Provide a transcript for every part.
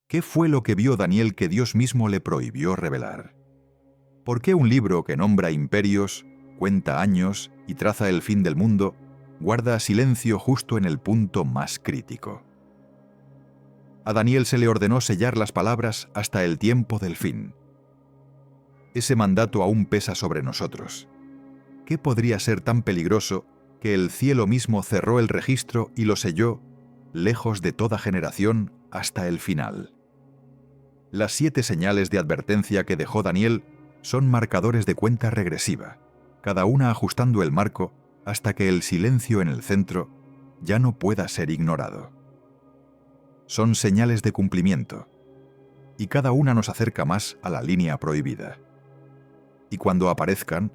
¿Qué fue lo que vio Daniel que Dios mismo le prohibió revelar? ¿Por qué un libro que nombra imperios, cuenta años y traza el fin del mundo, guarda silencio justo en el punto más crítico? A Daniel se le ordenó sellar las palabras hasta el tiempo del fin. Ese mandato aún pesa sobre nosotros. ¿Qué podría ser tan peligroso que el cielo mismo cerró el registro y lo selló, lejos de toda generación, hasta el final? Las 7 señales de advertencia que dejó Daniel son marcadores de cuenta regresiva, cada una ajustando el marco hasta que el silencio en el centro ya no pueda ser ignorado. Son señales de cumplimiento, y cada una nos acerca más a la línea prohibida. Y cuando aparezcan,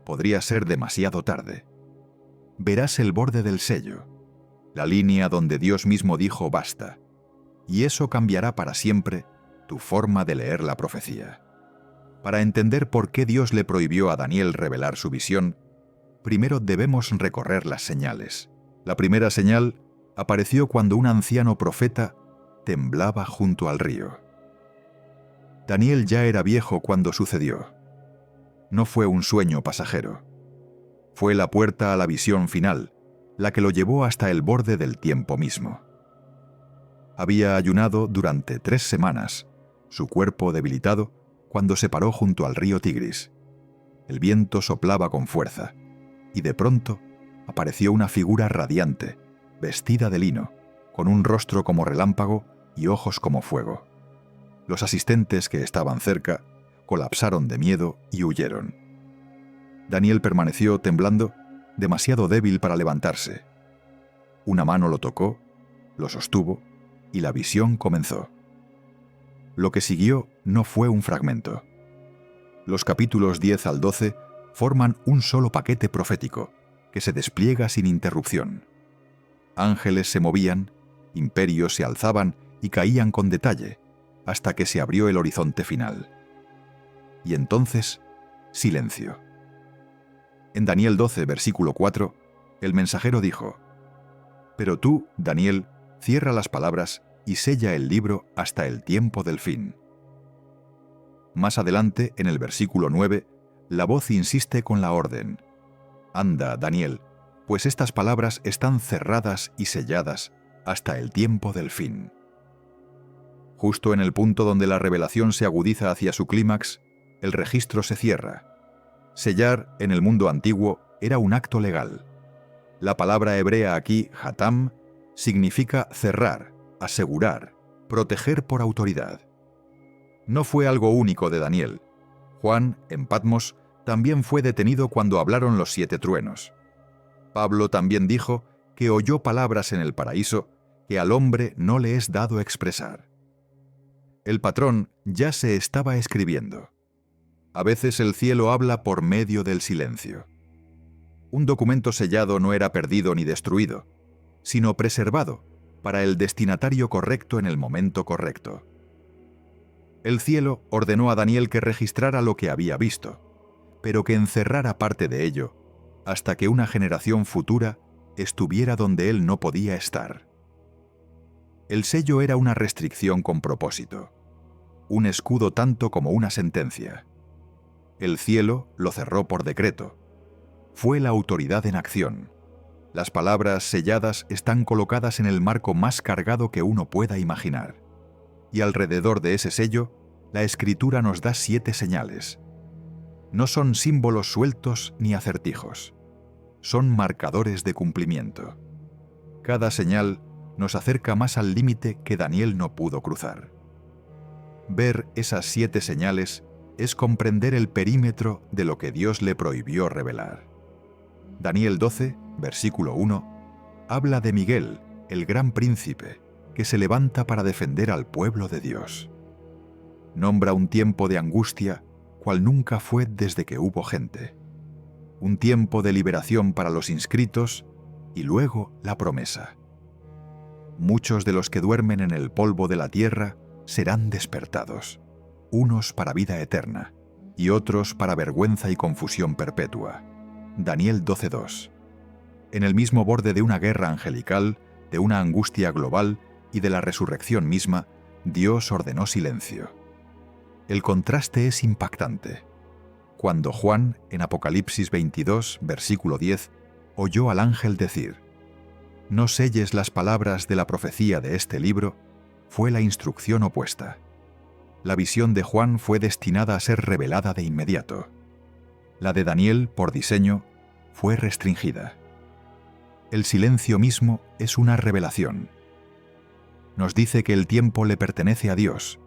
podría ser demasiado tarde. Verás el borde del sello, la línea donde Dios mismo dijo basta, y eso cambiará para siempre tu forma de leer la profecía. Para entender por qué Dios le prohibió a Daniel revelar su visión, primero debemos recorrer las señales. La primera señal apareció cuando un anciano profeta temblaba junto al río. Daniel ya era viejo cuando sucedió. No fue un sueño pasajero. Fue la puerta a la visión final, la que lo llevó hasta el borde del tiempo mismo. Había ayunado durante 3 semanas, su cuerpo debilitado, cuando se paró junto al río Tigris. El viento soplaba con fuerza, y de pronto apareció una figura radiante, vestida de lino, con un rostro como relámpago y ojos como fuego. Los asistentes que estaban cerca colapsaron de miedo y huyeron. Daniel permaneció temblando, demasiado débil para levantarse. Una mano lo tocó, lo sostuvo, y la visión comenzó. Lo que siguió no fue un fragmento. Los capítulos 10 al 12 forman un solo paquete profético que se despliega sin interrupción. Ángeles se movían, imperios se alzaban y caían con detalle, hasta que se abrió el horizonte final. Y entonces, silencio. En Daniel 12, versículo 4, el mensajero dijo: «Pero tú, Daniel, cierra las palabras y sella el libro hasta el tiempo del fin». Más adelante, en el versículo 9, la voz insiste con la orden: «Anda, Daniel, pues estas palabras están cerradas y selladas hasta el tiempo del fin». Justo en el punto donde la revelación se agudiza hacia su clímax, el registro se cierra. Sellar, en el mundo antiguo, era un acto legal. La palabra hebrea aquí, hatam, significa cerrar, asegurar, proteger por autoridad. No fue algo único de Daniel. Juan, en Patmos, también fue detenido cuando hablaron los 7 truenos. Pablo también dijo que oyó palabras en el paraíso que al hombre no le es dado expresar. El patrón ya se estaba escribiendo. A veces el cielo habla por medio del silencio. Un documento sellado no era perdido ni destruido, sino preservado para el destinatario correcto en el momento correcto. El cielo ordenó a Daniel que registrara lo que había visto, pero que encerrara parte de ello hasta que una generación futura estuviera donde él no podía estar. El sello era una restricción con propósito, un escudo tanto como una sentencia. El cielo lo cerró por decreto. Fue la autoridad en acción. Las palabras selladas están colocadas en el marco más cargado que uno pueda imaginar. Y alrededor de ese sello, la Escritura nos da 7 señales. No son símbolos sueltos ni acertijos. Son marcadores de cumplimiento. Cada señal nos acerca más al límite que Daniel no pudo cruzar. Ver esas 7 señales es comprender el perímetro de lo que Dios le prohibió revelar. Daniel 12, versículo 1, habla de Miguel, el gran príncipe, que se levanta para defender al pueblo de Dios. Nombra un tiempo de angustia, cual nunca fue desde que hubo gente. Un tiempo de liberación para los inscritos y luego la promesa. Muchos de los que duermen en el polvo de la tierra serán despertados, unos para vida eterna y otros para vergüenza y confusión perpetua. Daniel 12:2. En el mismo borde de una guerra angelical, de una angustia global y de la resurrección misma, Dios ordenó silencio. El contraste es impactante. Cuando Juan, en Apocalipsis 22, versículo 10, oyó al ángel decir: «No selles las palabras de la profecía de este libro», fue la instrucción opuesta. La visión de Juan fue destinada a ser revelada de inmediato. La de Daniel, por diseño, fue restringida. El silencio mismo es una revelación. Nos dice que el tiempo le pertenece a Dios,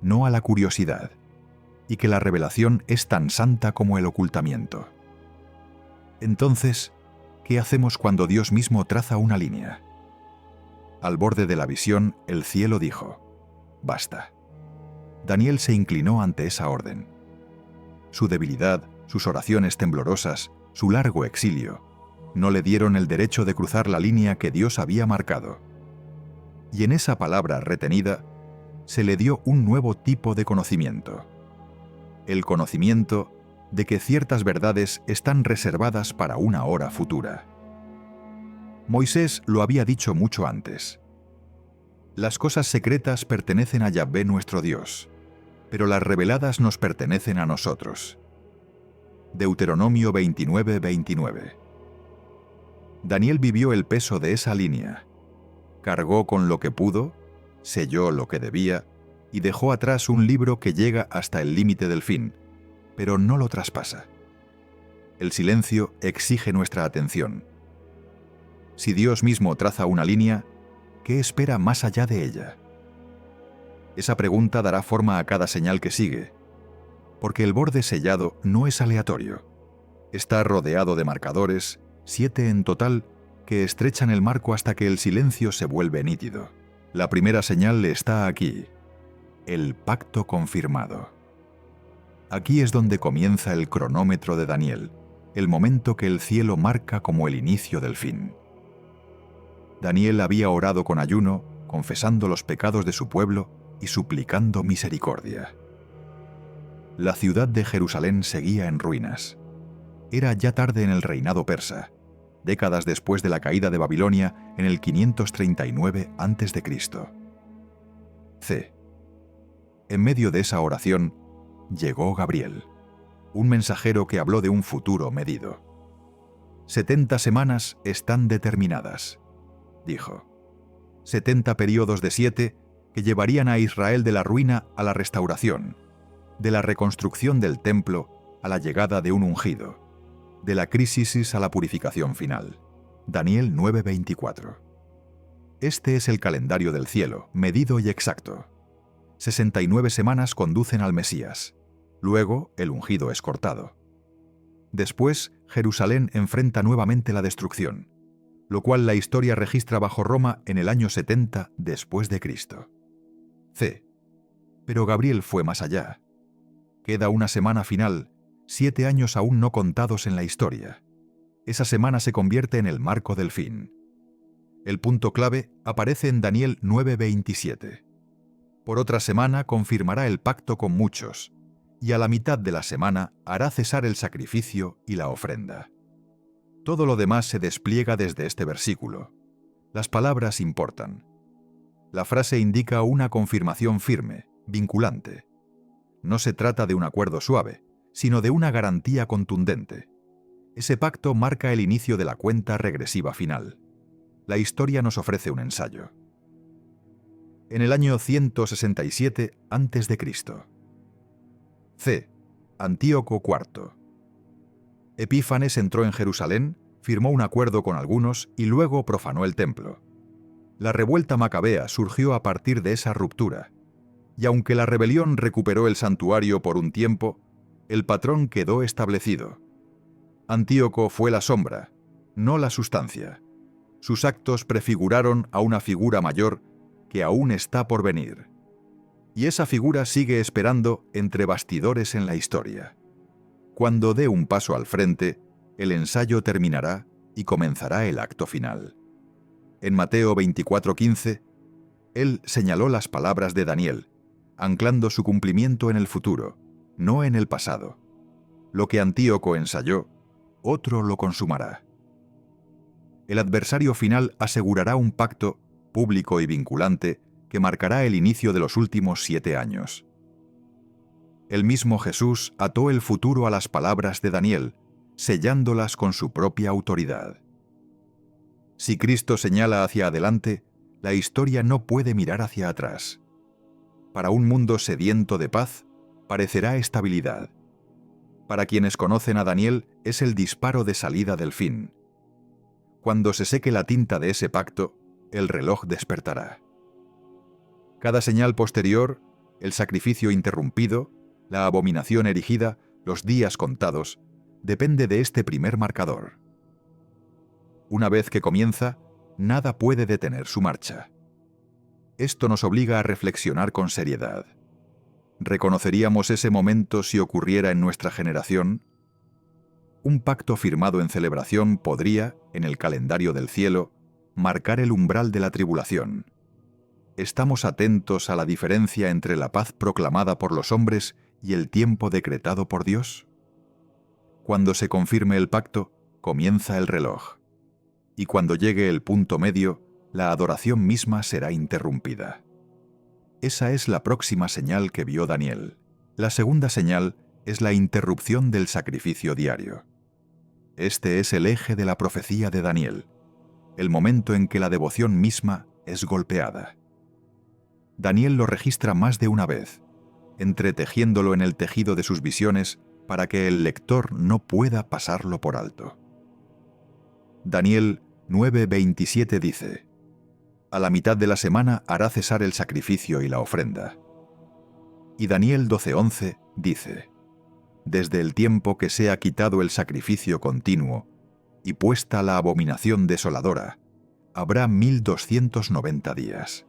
no a la curiosidad, y que la revelación es tan santa como el ocultamiento. Entonces, ¿qué hacemos cuando Dios mismo traza una línea? Al borde de la visión, el cielo dijo: «Basta». Daniel se inclinó ante esa orden. Su debilidad, sus oraciones temblorosas, su largo exilio, no le dieron el derecho de cruzar la línea que Dios había marcado. Y en esa palabra retenida, se le dio un nuevo tipo de conocimiento. El conocimiento de que ciertas verdades están reservadas para una hora futura. Moisés lo había dicho mucho antes. Las cosas secretas pertenecen a Yahvé nuestro Dios, pero las reveladas nos pertenecen a nosotros. Deuteronomio 29:29. Daniel vivió el peso de esa línea. Cargó con lo que pudo, selló lo que debía y dejó atrás un libro que llega hasta el límite del fin, pero no lo traspasa. El silencio exige nuestra atención. Si Dios mismo traza una línea, ¿qué espera más allá de ella? Esa pregunta dará forma a cada señal que sigue, porque el borde sellado no es aleatorio. Está rodeado de marcadores, 7 en total, que estrechan el marco hasta que el silencio se vuelve nítido. La primera señal está aquí: el pacto confirmado. Aquí es donde comienza el cronómetro de Daniel, el momento que el cielo marca como el inicio del fin. Daniel había orado con ayuno, confesando los pecados de su pueblo y suplicando misericordia. La ciudad de Jerusalén seguía en ruinas. Era ya tarde en el reinado persa, décadas después de la caída de Babilonia en el 539 a.C. C. En medio de esa oración, llegó Gabriel, un mensajero que habló de un futuro medido. 70 semanas están determinadas, dijo. 70 períodos de 7 que llevarían a Israel de la ruina a la restauración, de la reconstrucción del templo a la llegada de un ungido, de la crisis a la purificación final. Daniel 9:24. Este es el calendario del cielo, medido y exacto. 69 semanas conducen al Mesías. Luego, el ungido es cortado. Después, Jerusalén enfrenta nuevamente la destrucción, lo cual la historia registra bajo Roma en el año 70 después de Cristo. C. Pero Gabriel fue más allá. Queda una semana final, 7 años aún no contados en la historia. Esa semana se convierte en el marco del fin. El punto clave aparece en Daniel 9:27. Por otra semana confirmará el pacto con muchos, y a la mitad de la semana hará cesar el sacrificio y la ofrenda. Todo lo demás se despliega desde este versículo. Las palabras importan. La frase indica una confirmación firme, vinculante. No se trata de un acuerdo suave, sino de una garantía contundente. Ese pacto marca el inicio de la cuenta regresiva final. La historia nos ofrece un ensayo. En el año 167 a.C. C. Antíoco IV. Epífanes entró en Jerusalén, firmó un acuerdo con algunos y luego profanó el templo. La revuelta macabea surgió a partir de esa ruptura, y aunque la rebelión recuperó el santuario por un tiempo, el patrón quedó establecido. Antíoco fue la sombra, no la sustancia. Sus actos prefiguraron a una figura mayor que aún está por venir. Y esa figura sigue esperando entre bastidores en la historia. Cuando dé un paso al frente, el ensayo terminará y comenzará el acto final. En Mateo 24:15, él señaló las palabras de Daniel, anclando su cumplimiento en el futuro, no en el pasado. Lo que Antíoco ensayó, otro lo consumará. El adversario final asegurará un pacto, público y vinculante, que marcará el inicio de los últimos 7 años. El mismo Jesús ató el futuro a las palabras de Daniel, sellándolas con su propia autoridad. Si Cristo señala hacia adelante, la historia no puede mirar hacia atrás. Para un mundo sediento de paz, parecerá estabilidad. Para quienes conocen a Daniel, es el disparo de salida del fin. Cuando se seque la tinta de ese pacto, el reloj despertará. Cada señal posterior, el sacrificio interrumpido, la abominación erigida, los días contados, depende de este primer marcador. Una vez que comienza, nada puede detener su marcha. Esto nos obliga a reflexionar con seriedad. ¿Reconoceríamos ese momento si ocurriera en nuestra generación? Un pacto firmado en celebración podría, en el calendario del cielo, marcar el umbral de la tribulación. ¿Estamos atentos a la diferencia entre la paz proclamada por los hombres y el tiempo decretado por Dios? Cuando se confirme el pacto, comienza el reloj. Y cuando llegue el punto medio, la adoración misma será interrumpida. Esa es la próxima señal que vio Daniel. La segunda señal es la interrupción del sacrificio diario. Este es el eje de la profecía de Daniel, el momento en que la devoción misma es golpeada. Daniel lo registra más de una vez, entretejiéndolo en el tejido de sus visiones para que el lector no pueda pasarlo por alto. Daniel 9:27 dice: «A la mitad de la semana hará cesar el sacrificio y la ofrenda». Y Daniel 12:11 dice: «Desde el tiempo que sea quitado el sacrificio continuo y puesta la abominación desoladora, habrá 1290 días».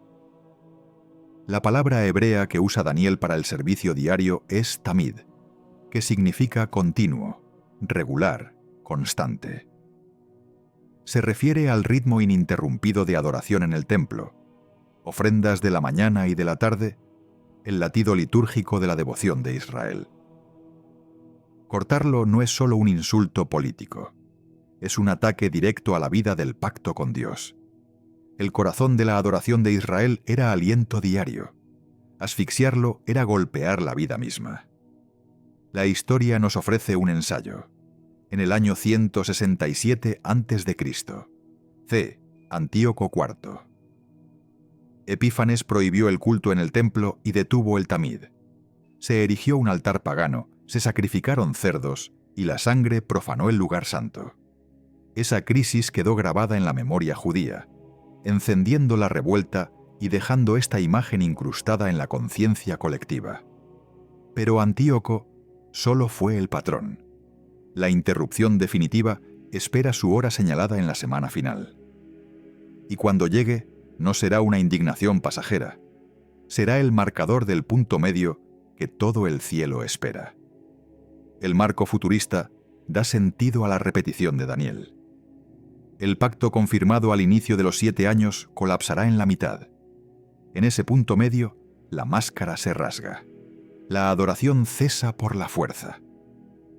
La palabra hebrea que usa Daniel para el servicio diario es tamid, que significa continuo, regular, constante. Se refiere al ritmo ininterrumpido de adoración en el templo, ofrendas de la mañana y de la tarde, el latido litúrgico de la devoción de Israel. Cortarlo no es solo un insulto político, es un ataque directo a la vida del pacto con Dios. El corazón de la adoración de Israel era aliento diario. Asfixiarlo era golpear la vida misma. La historia nos ofrece un ensayo. En el año 167 a.C., c. Antíoco IV. Epífanes prohibió el culto en el templo y detuvo el tamid. Se erigió un altar pagano, se sacrificaron cerdos y la sangre profanó el lugar santo. Esa crisis quedó grabada en la memoria judía, encendiendo la revuelta y dejando esta imagen incrustada en la conciencia colectiva. Pero Antíoco solo fue el patrón. La interrupción definitiva espera su hora señalada en la semana final. Y cuando llegue, no será una indignación pasajera, será el marcador del punto medio que todo el cielo espera. El marco futurista da sentido a la repetición de Daniel. El pacto confirmado al inicio de los 7 años colapsará en la mitad. En ese punto medio, la máscara se rasga. La adoración cesa por la fuerza.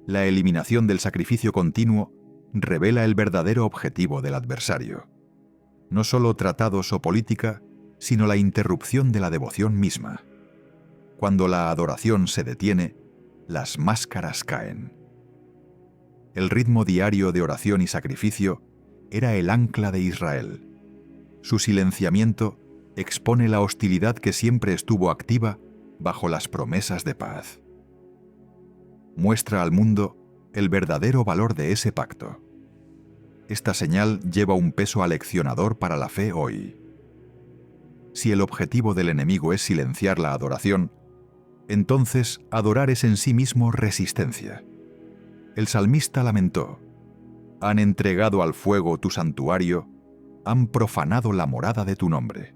La eliminación del sacrificio continuo revela el verdadero objetivo del adversario. No solo tratados o política, sino la interrupción de la devoción misma. Cuando la adoración se detiene, las máscaras caen. El ritmo diario de oración y sacrificio era el ancla de Israel. Su silenciamiento expone la hostilidad que siempre estuvo activa bajo las promesas de paz. Muestra al mundo el verdadero valor de ese pacto. Esta señal lleva un peso aleccionador para la fe hoy. Si el objetivo del enemigo es silenciar la adoración, entonces adorar es en sí mismo resistencia. El salmista lamentó: «Han entregado al fuego tu santuario, han profanado la morada de tu nombre».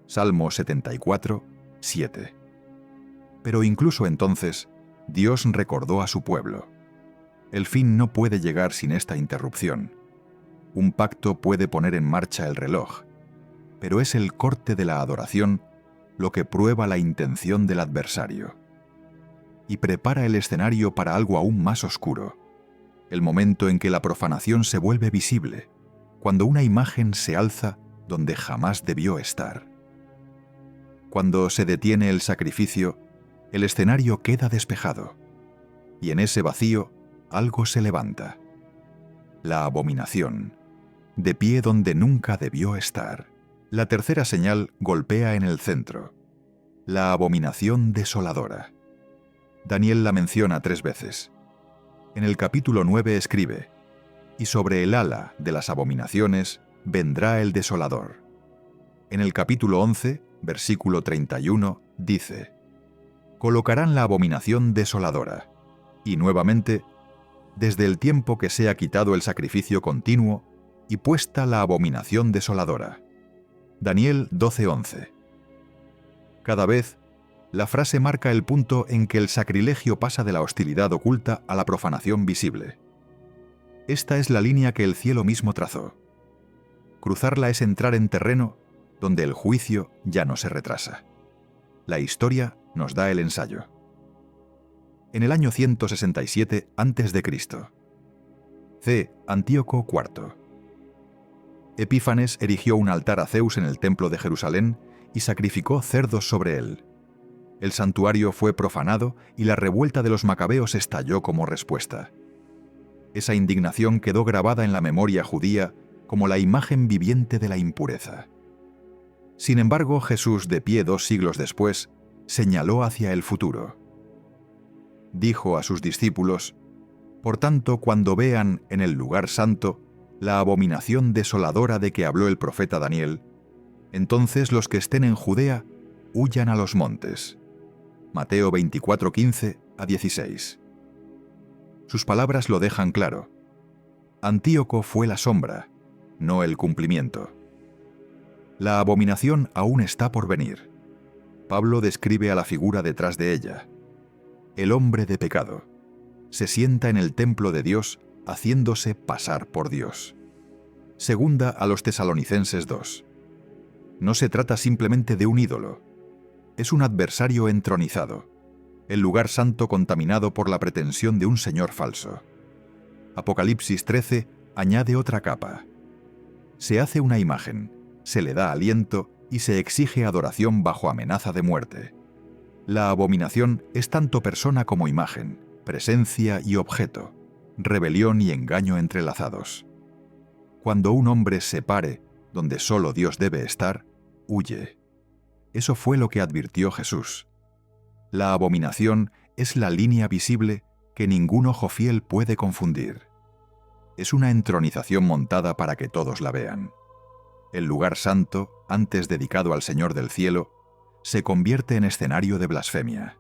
Salmo 74, 7. Pero incluso entonces, Dios recordó a su pueblo. El fin no puede llegar sin esta interrupción. Un pacto puede poner en marcha el reloj, pero es el corte de la adoración lo que prueba la intención del adversario. Y prepara el escenario para algo aún más oscuro, el momento en que la profanación se vuelve visible, cuando una imagen se alza donde jamás debió estar. Cuando se detiene el sacrificio, el escenario queda despejado, y en ese vacío algo se levanta. La abominación, de pie donde nunca debió estar. La tercera señal golpea en el centro. La abominación desoladora. Daniel la menciona 3 veces. En el capítulo 9 escribe: «Y sobre el ala de las abominaciones vendrá el desolador». En el capítulo 11, versículo 31, dice: «Colocarán la abominación desoladora». Y nuevamente: «Desde el tiempo que sea quitado el sacrificio continuo y puesta la abominación desoladora». Daniel 12:11. Cada vez, la frase marca el punto en que el sacrilegio pasa de la hostilidad oculta a la profanación visible. Esta es la línea que el cielo mismo trazó. Cruzarla es entrar en terreno donde el juicio ya no se retrasa. La historia nos da el ensayo. En el año 167 a.C., c. Antíoco IV. Epífanes erigió un altar a Zeus en el templo de Jerusalén y sacrificó cerdos sobre él. El santuario fue profanado y la revuelta de los macabeos estalló como respuesta. Esa indignación quedó grabada en la memoria judía como la imagen viviente de la impureza. Sin embargo, Jesús, de pie 2 siglos después, señaló hacia el futuro. Dijo a sus discípulos: «Por tanto, cuando vean en el lugar santo la abominación desoladora de que habló el profeta Daniel, entonces los que estén en Judea huyan a los montes». Mateo 24:15-16. Sus palabras lo dejan claro. Antíoco fue la sombra, no el cumplimiento. La abominación aún está por venir. Pablo describe a la figura detrás de ella. El hombre de pecado se sienta en el templo de Dios haciéndose pasar por Dios. Segunda a los Tesalonicenses 2. No se trata simplemente de un ídolo. Es un adversario entronizado, el lugar santo contaminado por la pretensión de un señor falso. Apocalipsis 13 añade otra capa. Se hace una imagen, se le da aliento y se exige adoración bajo amenaza de muerte. La abominación es tanto persona como imagen, presencia y objeto, rebelión y engaño entrelazados. Cuando un hombre se pare donde solo Dios debe estar, huye. Eso fue lo que advirtió Jesús. La abominación es la línea visible que ningún ojo fiel puede confundir. Es una entronización montada para que todos la vean. El lugar santo, antes dedicado al Señor del cielo, se convierte en escenario de blasfemia.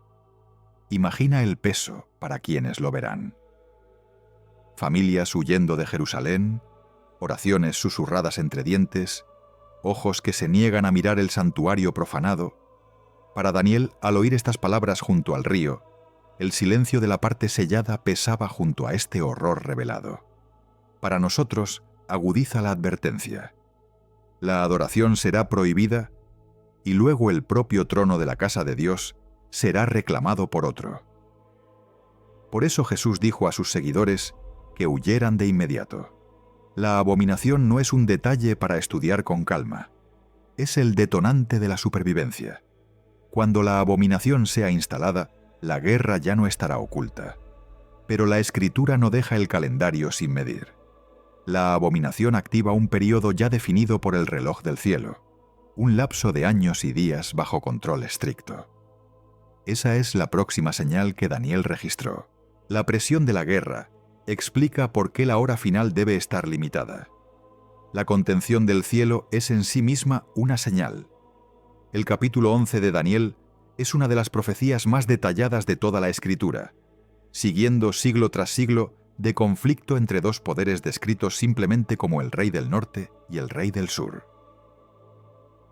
Imagina el peso para quienes lo verán. Familias huyendo de Jerusalén, oraciones susurradas entre dientes, ojos que se niegan a mirar el santuario profanado. Para Daniel, al oír estas palabras junto al río, el silencio de la parte sellada pesaba junto a este horror revelado. Para nosotros, agudiza la advertencia. La adoración será prohibida y luego el propio trono de la casa de Dios será reclamado por otro. Por eso Jesús dijo a sus seguidores que huyeran de inmediato. La abominación no es un detalle para estudiar con calma. Es el detonante de la supervivencia. Cuando la abominación sea instalada, la guerra ya no estará oculta. Pero la Escritura no deja el calendario sin medir. La abominación activa un período ya definido por el reloj del cielo, un lapso de años y días bajo control estricto. Esa es la próxima señal que Daniel registró. La presión de la guerra explica por qué la hora final debe estar limitada. La contención del cielo es en sí misma una señal. El capítulo 11 de Daniel es una de las profecías más detalladas de toda la Escritura, siguiendo siglo tras siglo de conflicto entre dos poderes descritos simplemente como el rey del norte y el rey del sur.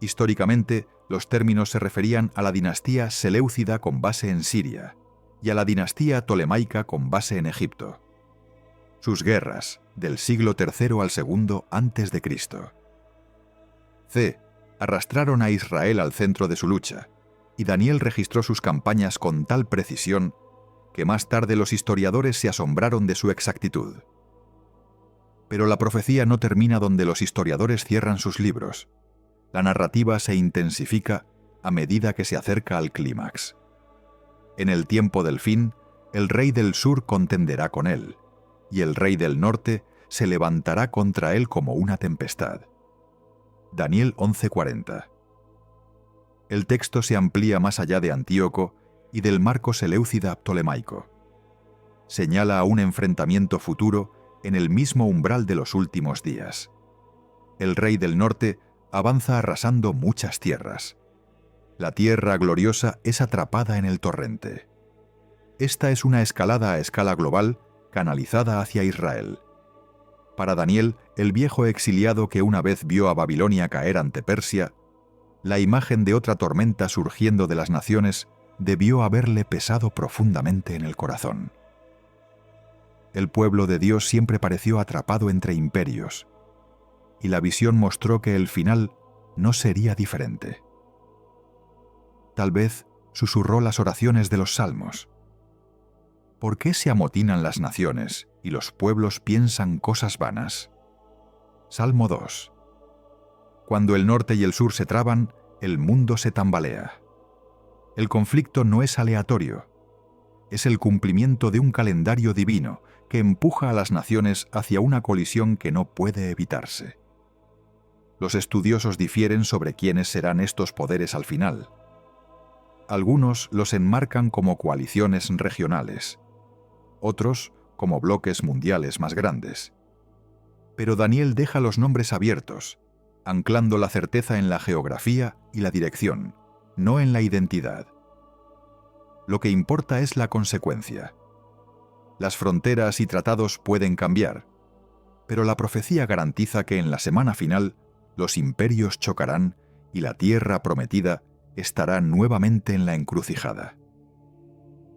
Históricamente, los términos se referían a la dinastía seleucida con base en Siria y a la dinastía tolemaica con base en Egipto. Sus guerras, del siglo III al II a.C. Arrastraron a Israel al centro de su lucha, y Daniel registró sus campañas con tal precisión que más tarde los historiadores se asombraron de su exactitud. Pero la profecía no termina donde los historiadores cierran sus libros. La narrativa se intensifica a medida que se acerca al clímax. En el tiempo del fin, el rey del sur contenderá con él, y el rey del norte se levantará contra él como una tempestad. Daniel 11:40. El texto se amplía más allá de Antíoco y del marco seleucida ptolemaico. Señala a un enfrentamiento futuro en el mismo umbral de los últimos días. El rey del norte avanza arrasando muchas tierras. La tierra gloriosa es atrapada en el torrente. Esta es una escalada a escala global canalizada hacia Israel. Para Daniel, el viejo exiliado que una vez vio a Babilonia caer ante Persia, la imagen de otra tormenta surgiendo de las naciones debió haberle pesado profundamente en el corazón. El pueblo de Dios siempre pareció atrapado entre imperios, y la visión mostró que el final no sería diferente. Tal vez susurró las oraciones de los salmos. ¿Por qué se amotinan las naciones y los pueblos piensan cosas vanas? Salmo 2. Cuando el norte y el sur se traban, el mundo se tambalea. El conflicto no es aleatorio. Es el cumplimiento de un calendario divino que empuja a las naciones hacia una colisión que no puede evitarse. Los estudiosos difieren sobre quiénes serán estos poderes al final. Algunos los enmarcan como coaliciones regionales, otros como bloques mundiales más grandes. Pero Daniel deja los nombres abiertos, anclando la certeza en la geografía y la dirección, no en la identidad. Lo que importa es la consecuencia. Las fronteras y tratados pueden cambiar, pero la profecía garantiza que en la semana final los imperios chocarán y la tierra prometida estará nuevamente en la encrucijada.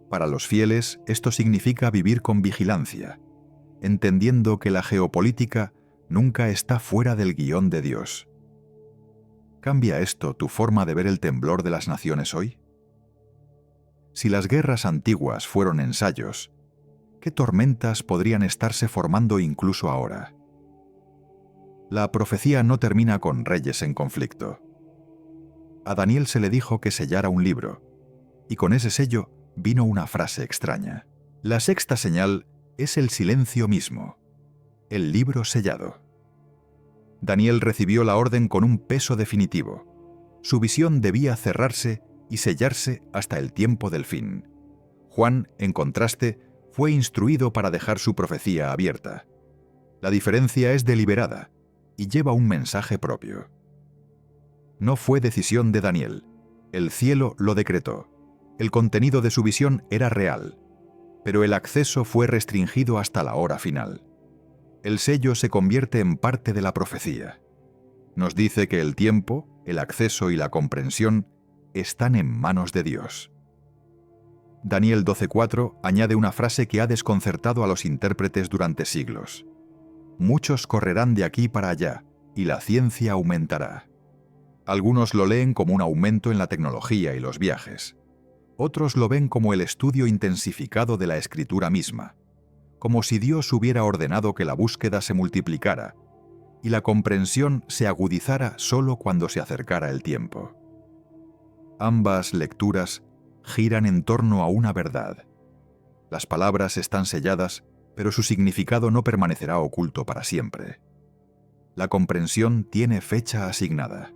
Para los fieles, esto significa vivir con vigilancia, entendiendo que la geopolítica nunca está fuera del guión de Dios. ¿Cambia esto tu forma de ver el temblor de las naciones hoy? Si las guerras antiguas fueron ensayos, ¿qué tormentas podrían estarse formando incluso ahora? La profecía no termina con reyes en conflicto. A Daniel se le dijo que sellara un libro, y con ese sello vino una frase extraña. La sexta señal es el silencio mismo, el libro sellado. Daniel recibió la orden con un peso definitivo. Su visión debía cerrarse y sellarse hasta el tiempo del fin. Juan, en contraste, fue instruido para dejar su profecía abierta. La diferencia es deliberada y lleva un mensaje propio. No fue decisión de Daniel. El cielo lo decretó. El contenido de su visión era real, pero el acceso fue restringido hasta la hora final. El sello se convierte en parte de la profecía. Nos dice que el tiempo, el acceso y la comprensión están en manos de Dios. Daniel 12:4 añade una frase que ha desconcertado a los intérpretes durante siglos. Muchos correrán de aquí para allá, y la ciencia aumentará. Algunos lo leen como un aumento en la tecnología y los viajes. Otros lo ven como el estudio intensificado de la escritura misma, como si Dios hubiera ordenado que la búsqueda se multiplicara y la comprensión se agudizara solo cuando se acercara el tiempo. Ambas lecturas giran en torno a una verdad. Las palabras están selladas, pero su significado no permanecerá oculto para siempre. La comprensión tiene fecha asignada.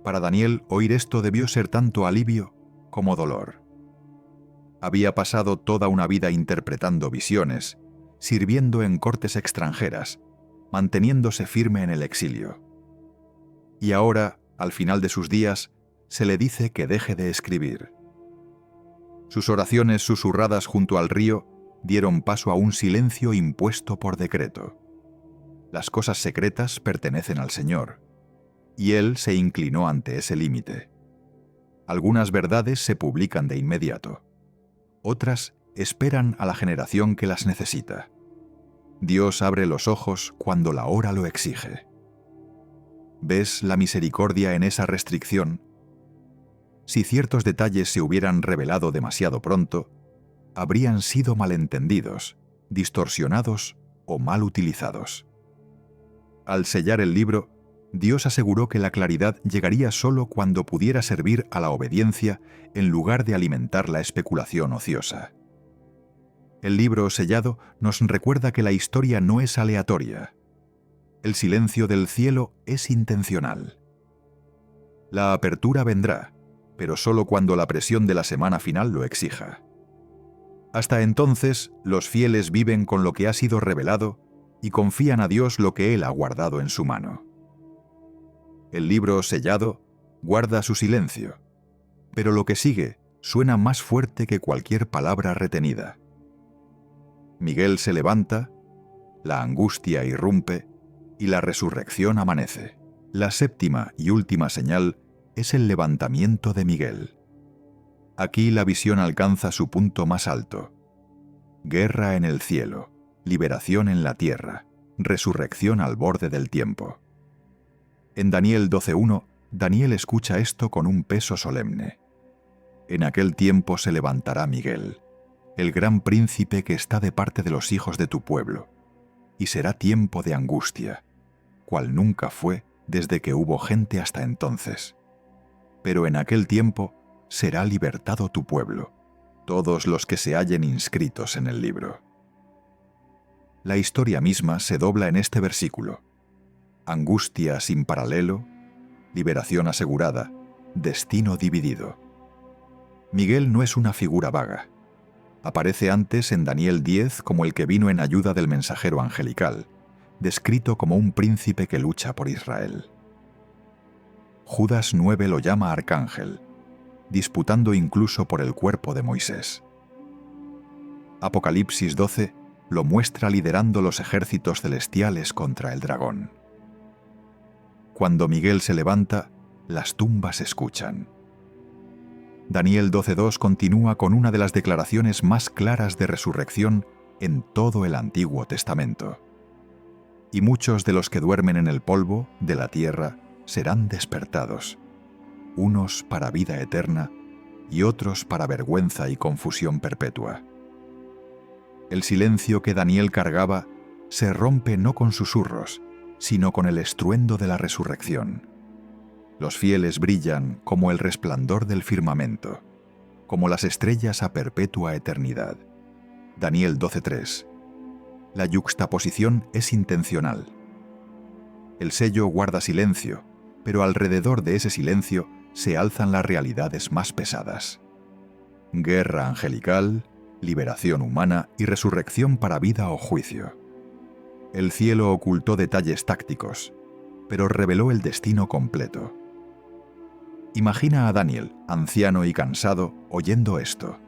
Para Daniel, oír esto debió ser tanto alivio como dolor. Había pasado toda una vida interpretando visiones, sirviendo en cortes extranjeras, manteniéndose firme en el exilio. Y ahora, al final de sus días, se le dice que deje de escribir. Sus oraciones susurradas junto al río dieron paso a un silencio impuesto por decreto. Las cosas secretas pertenecen al Señor, y Él se inclinó ante ese límite. Algunas verdades se publican de inmediato. Otras esperan a la generación que las necesita. Dios abre los ojos cuando la hora lo exige. ¿Ves la misericordia en esa restricción? Si ciertos detalles se hubieran revelado demasiado pronto, habrían sido malentendidos, distorsionados o mal utilizados. Al sellar el libro, Dios aseguró que la claridad llegaría solo cuando pudiera servir a la obediencia en lugar de alimentar la especulación ociosa. El libro sellado nos recuerda que la historia no es aleatoria. El silencio del cielo es intencional. La apertura vendrá, pero solo cuando la presión de la semana final lo exija. Hasta entonces, los fieles viven con lo que ha sido revelado y confían a Dios lo que Él ha guardado en su mano. El libro sellado guarda su silencio, pero lo que sigue suena más fuerte que cualquier palabra retenida. Miguel se levanta, la angustia irrumpe y la resurrección amanece. La séptima y última señal es el levantamiento de Miguel. Aquí la visión alcanza su punto más alto. Guerra en el cielo, liberación en la tierra, resurrección al borde del tiempo. En Daniel 12:1, Daniel escucha esto con un peso solemne. En aquel tiempo se levantará Miguel, el gran príncipe que está de parte de los hijos de tu pueblo, y será tiempo de angustia, cual nunca fue desde que hubo gente hasta entonces. Pero en aquel tiempo será libertado tu pueblo, todos los que se hallen inscritos en el libro. La historia misma se dobla en este versículo. Angustia sin paralelo, liberación asegurada, destino dividido. Miguel no es una figura vaga. Aparece antes en Daniel 10 como el que vino en ayuda del mensajero angelical, descrito como un príncipe que lucha por Israel. Judas 9 lo llama arcángel, disputando incluso por el cuerpo de Moisés. Apocalipsis 12 lo muestra liderando los ejércitos celestiales contra el dragón. Cuando Miguel se levanta, las tumbas escuchan. Daniel 12:2 continúa con una de las declaraciones más claras de resurrección en todo el Antiguo Testamento. Y muchos de los que duermen en el polvo de la tierra serán despertados, unos para vida eterna y otros para vergüenza y confusión perpetua. El silencio que Daniel cargaba se rompe no con susurros, sino con el estruendo de la resurrección. Los fieles brillan como el resplandor del firmamento, como las estrellas a perpetua eternidad. Daniel 12:3. La yuxtaposición es intencional. El sello guarda silencio, pero alrededor de ese silencio se alzan las realidades más pesadas. Guerra angelical, liberación humana y resurrección para vida o juicio. El cielo ocultó detalles tácticos, pero reveló el destino completo. Imagina a Daniel, anciano y cansado, oyendo esto.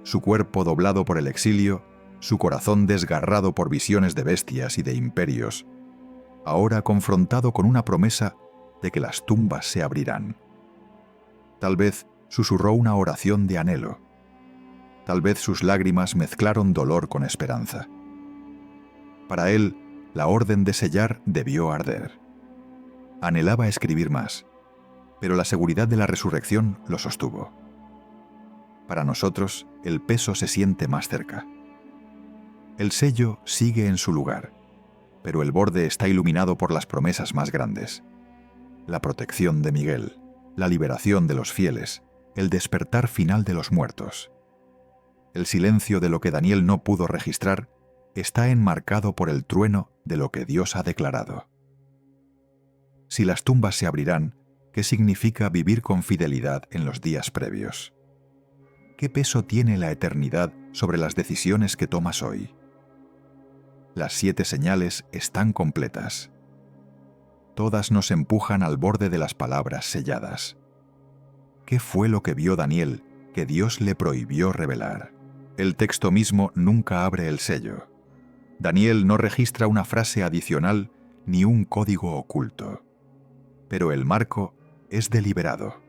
Su cuerpo doblado por el exilio, su corazón desgarrado por visiones de bestias y de imperios, ahora confrontado con una promesa de que las tumbas se abrirán. Tal vez susurró una oración de anhelo. Tal vez sus lágrimas mezclaron dolor con esperanza. Para él, la orden de sellar debió arder. Anhelaba escribir más, pero la seguridad de la resurrección lo sostuvo. Para nosotros, el peso se siente más cerca. El sello sigue en su lugar, pero el borde está iluminado por las promesas más grandes. La protección de Miguel, la liberación de los fieles, el despertar final de los muertos. El silencio de lo que Daniel no pudo registrar está enmarcado por el trueno de lo que Dios ha declarado. Si las tumbas se abrirán, ¿qué significa vivir con fidelidad en los días previos? ¿Qué peso tiene la eternidad sobre las decisiones que tomas hoy? Las 7 señales están completas. Todas nos empujan al borde de las palabras selladas. ¿Qué fue lo que vio Daniel que Dios le prohibió revelar? El texto mismo nunca abre el sello. Daniel no registra una frase adicional ni un código oculto. Pero el marco es deliberado.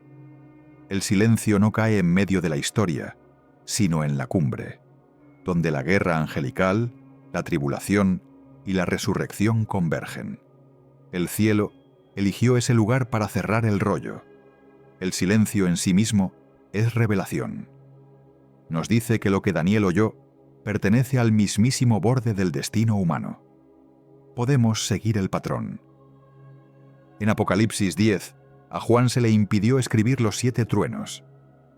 El silencio no cae en medio de la historia, sino en la cumbre, donde la guerra angelical, la tribulación y la resurrección convergen. El cielo eligió ese lugar para cerrar el rollo. El silencio en sí mismo es revelación. Nos dice que lo que Daniel oyó pertenece al mismísimo borde del destino humano. Podemos seguir el patrón. En Apocalipsis 10, a Juan se le impidió escribir los 7 truenos.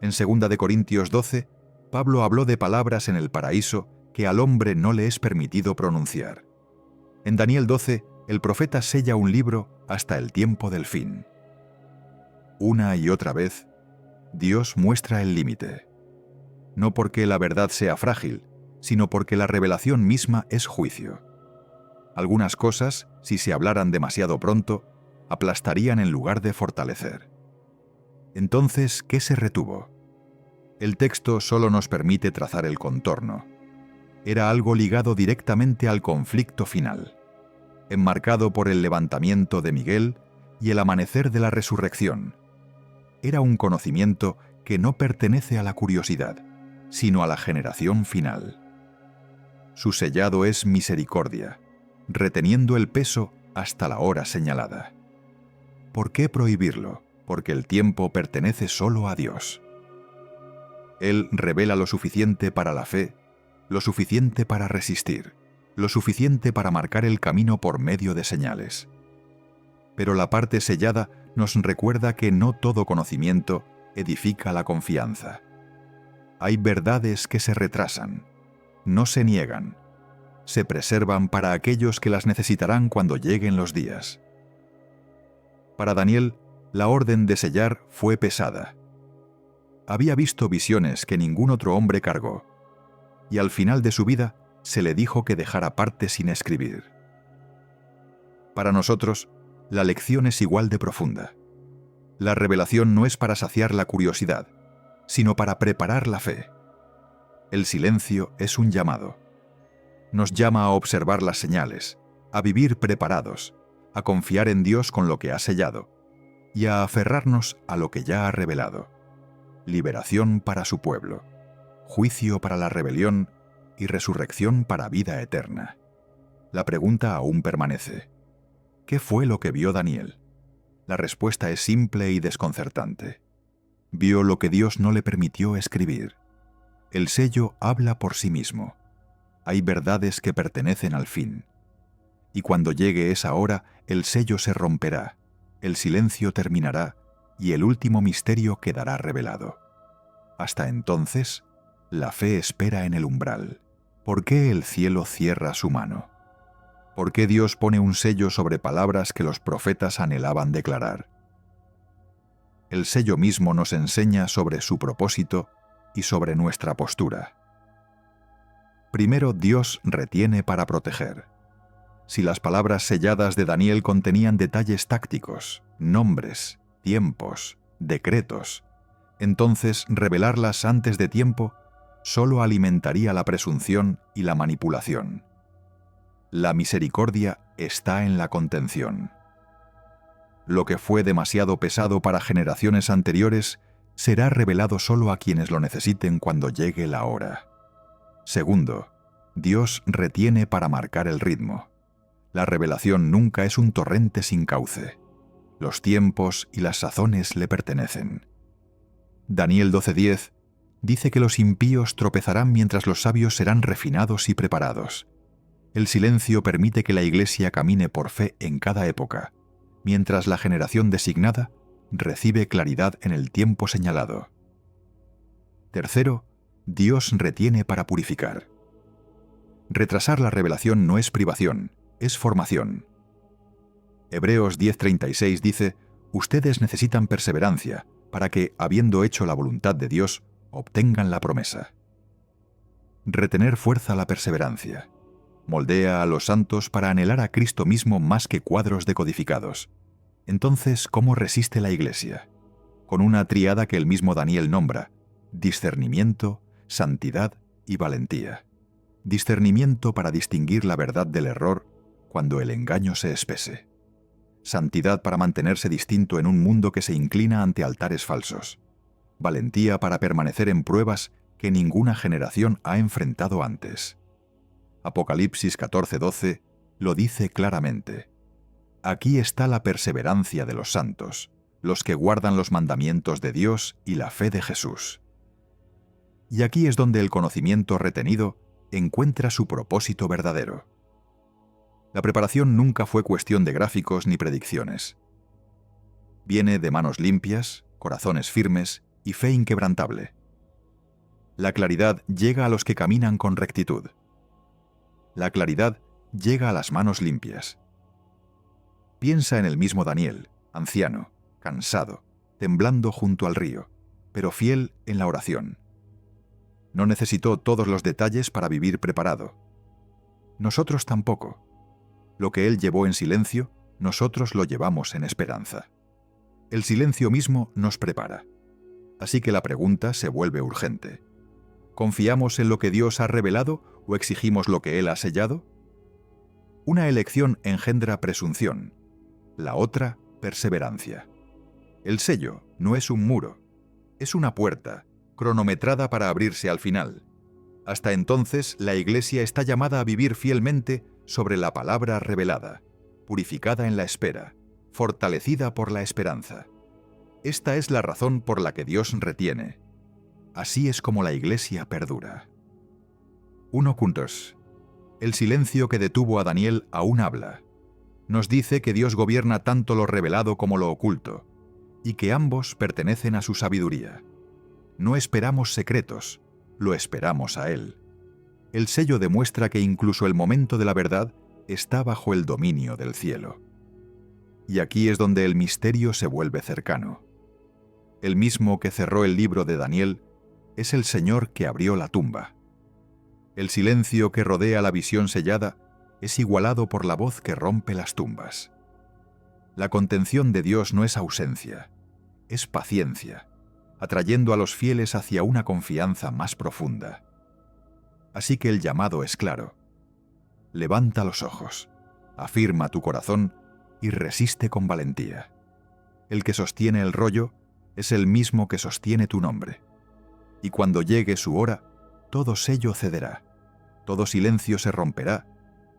En 2 de Corintios 12, Pablo habló de palabras en el paraíso que al hombre no le es permitido pronunciar. En Daniel 12, el profeta sella un libro hasta el tiempo del fin. Una y otra vez, Dios muestra el límite. No porque la verdad sea frágil, sino porque la revelación misma es juicio. Algunas cosas, si se hablaran demasiado pronto, aplastarían en lugar de fortalecer. Entonces, ¿qué se retuvo? El texto solo nos permite trazar el contorno. Era algo ligado directamente al conflicto final, enmarcado por el levantamiento de Miguel y el amanecer de la resurrección. Era un conocimiento que no pertenece a la curiosidad, sino a la generación final. Su sellado es misericordia, reteniendo el peso hasta la hora señalada. ¿Por qué prohibirlo? Porque el tiempo pertenece solo a Dios. Él revela lo suficiente para la fe, lo suficiente para resistir, lo suficiente para marcar el camino por medio de señales. Pero la parte sellada nos recuerda que no todo conocimiento edifica la confianza. Hay verdades que se retrasan, no se niegan, se preservan para aquellos que las necesitarán cuando lleguen los días. Para Daniel, la orden de sellar fue pesada. Había visto visiones que ningún otro hombre cargó, y al final de su vida se le dijo que dejara parte sin escribir. Para nosotros, la lección es igual de profunda. La revelación no es para saciar la curiosidad, sino para preparar la fe. El silencio es un llamado. Nos llama a observar las señales, a vivir preparados, a confiar en Dios con lo que ha sellado, y a aferrarnos a lo que ya ha revelado. Liberación para su pueblo, juicio para la rebelión y resurrección para vida eterna. La pregunta aún permanece. ¿Qué fue lo que vio Daniel? La respuesta es simple y desconcertante. Vio lo que Dios no le permitió escribir. El sello habla por sí mismo. Hay verdades que pertenecen al fin. Y cuando llegue esa hora, el sello se romperá, el silencio terminará y el último misterio quedará revelado. Hasta entonces, la fe espera en el umbral. ¿Por qué el cielo cierra su mano? ¿Por qué Dios pone un sello sobre palabras que los profetas anhelaban declarar? El sello mismo nos enseña sobre su propósito y sobre nuestra postura. Primero, Dios retiene para proteger. Si las palabras selladas de Daniel contenían detalles tácticos, nombres, tiempos, decretos, entonces revelarlas antes de tiempo solo alimentaría la presunción y la manipulación. La misericordia está en la contención. Lo que fue demasiado pesado para generaciones anteriores será revelado solo a quienes lo necesiten cuando llegue la hora. Segundo, Dios retiene para marcar el ritmo. La revelación nunca es un torrente sin cauce. Los tiempos y las sazones le pertenecen. Daniel 12:10 dice que los impíos tropezarán mientras los sabios serán refinados y preparados. El silencio permite que la Iglesia camine por fe en cada época, mientras la generación designada recibe claridad en el tiempo señalado. Tercero, Dios retiene para purificar. Retrasar la revelación no es privación, es formación. Hebreos 10:36 dice: «Ustedes necesitan perseverancia para que, habiendo hecho la voluntad de Dios, obtengan la promesa». Retener fuerza la perseverancia. Moldea a los santos para anhelar a Cristo mismo más que cuadros decodificados. Entonces, ¿cómo resiste la Iglesia? Con una tríada que el mismo Daniel nombra: discernimiento, santidad y valentía. Discernimiento para distinguir la verdad del error cuando el engaño se espese. Santidad para mantenerse distinto en un mundo que se inclina ante altares falsos. Valentía para permanecer en pruebas que ninguna generación ha enfrentado antes. Apocalipsis 14:12 lo dice claramente. Aquí está la perseverancia de los santos, los que guardan los mandamientos de Dios y la fe de Jesús. Y aquí es donde el conocimiento retenido encuentra su propósito verdadero. La preparación nunca fue cuestión de gráficos ni predicciones. Viene de manos limpias, corazones firmes y fe inquebrantable. La claridad llega a los que caminan con rectitud. La claridad llega a las manos limpias. Piensa en el mismo Daniel, anciano, cansado, temblando junto al río, pero fiel en la oración. No necesitó todos los detalles para vivir preparado. Nosotros tampoco. Lo que él llevó en silencio, nosotros lo llevamos en esperanza. El silencio mismo nos prepara. Así que la pregunta se vuelve urgente. ¿Confiamos en lo que Dios ha revelado o exigimos lo que Él ha sellado? Una elección engendra presunción, la otra, perseverancia. El sello no es un muro, es una puerta, cronometrada para abrirse al final. Hasta entonces, la Iglesia está llamada a vivir fielmente sobre la palabra revelada, purificada en la espera, fortalecida por la esperanza. Esta es la razón por la que Dios retiene. Así es como la Iglesia perdura. 1 Puntos. El silencio que detuvo a Daniel aún habla. Nos dice que Dios gobierna tanto lo revelado como lo oculto, y que ambos pertenecen a su sabiduría. No esperamos secretos, lo esperamos a Él. El sello demuestra que incluso el momento de la verdad está bajo el dominio del cielo. Y aquí es donde el misterio se vuelve cercano. El mismo que cerró el libro de Daniel es el Señor que abrió la tumba. El silencio que rodea la visión sellada es igualado por la voz que rompe las tumbas. La contención de Dios no es ausencia, es paciencia, atrayendo a los fieles hacia una confianza más profunda. Así que el llamado es claro. Levanta los ojos, afirma tu corazón y resiste con valentía. El que sostiene el rollo es el mismo que sostiene tu nombre. Y cuando llegue su hora, todo sello cederá, todo silencio se romperá,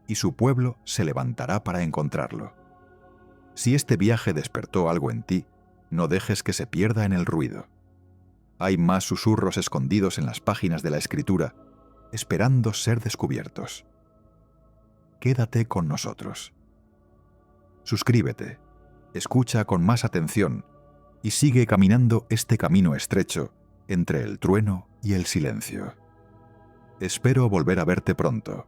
y su pueblo se levantará para encontrarlo. Si este viaje despertó algo en ti, no dejes que se pierda en el ruido. Hay más susurros escondidos en las páginas de la Escritura, esperando ser descubiertos. Quédate con nosotros. Suscríbete, escucha con más atención y sigue caminando este camino estrecho entre el trueno y el silencio. Espero volver a verte pronto.